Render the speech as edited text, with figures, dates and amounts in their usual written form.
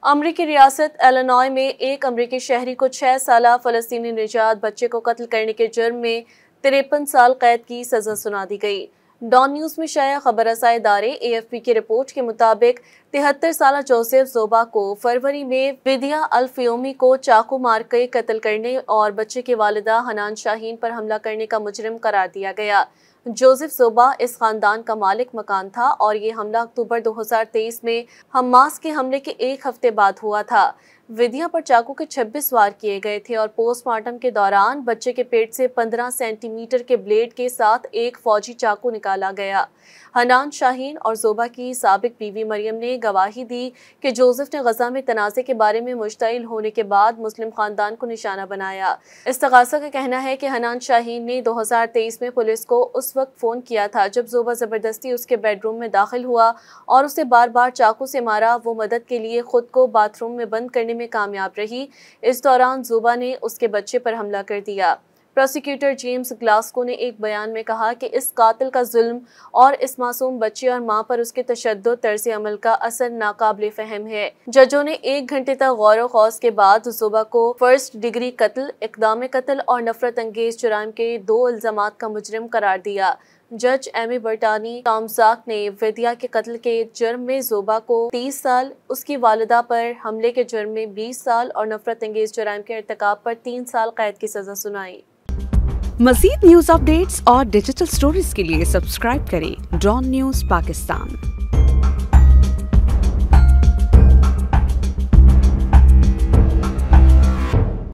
अमरीकी रियासत इलिनॉय में एक अमरीकी शहरी को 6 साला फलस्तीनी निजात बच्चे को कत्ल करने के जुर्म में 53 साल कैद की सजा सुना दी गई। डॉन न्यूज में शाया खबर रसाई इदारे AFP की रिपोर्ट के मुताबिक 73 साला जोसेफ जोबा को फरवरी में विदिया अल-फ़योमी को चाकू मार कर कत्ल करने और बच्चे की वालिदा हनान शाहीन पर हमला करने का मुजरिम करार दिया गया। जोसेफ जोबा इस खानदान का मालिक मकान था और ये हमला अक्टूबर 2023 में हमास के हमले के एक हफ्ते बाद हुआ था। विदिया पर चाकू के 26 वार किए गए थे और पोस्टमार्टम के दौरान बच्चे के पेट से 15 सेंटीमीटर के ब्लेड के साथ एक फौजी चाकू निकाला गया। हनान शाहीन और जोबा की साबिक बीवी मरियम ने गवाही दी कि जोसेफ ने गजा में तनाज़े के बारे में मुश्तइल होने के बाद मुस्लिम खानदान को निशाना बनाया। इस्तगासा का कहना है कि हनान शाहीन ने 2023 में पुलिस को उस वक्त फ़ोन किया था जब जोबा ज़बरदस्ती उसके बेडरूम में दाखिल हुआ और उसे बार बार चाकू से मारा। वो मदद के लिए खुद को बाथरूम में बंद करने में कामयाब रही। इस दौरान जोबा ने उसके बच्चे पर हमला कर दिया। प्रोसिक्यूटर जेम्स ग्लास्को ने एक बयान में कहा कि इस कातिल का जुल्म और इस मासूम बच्चे और मां पर उसके तशद्दुद तर्ज अमल का असर नाकाबिले फहम है। जजों ने 1 घंटे तक गौर व खौस के बाद जोबा को फर्स्ट डिग्री कत्ल, इक़दाम कत्ल और नफरत अंगेज जुराइम के 2 इल्जामात का मुजरिम करार दिया। जज एमी बर्टानी टॉमजाक ने विदिया के कत्ल के जुर्म में जोबा को 30 साल, उसकी वालिदा पर हमले के जुर्म में 20 साल और नफरत अंगेज जुराइम के इर्तिकाब पर 3 साल कैद की सजा सुनाई। मज़ीद न्यूज़ अपडेट्स और डिजिटल स्टोरीज के लिए सब्सक्राइब करें डॉन न्यूज़ पाकिस्तान।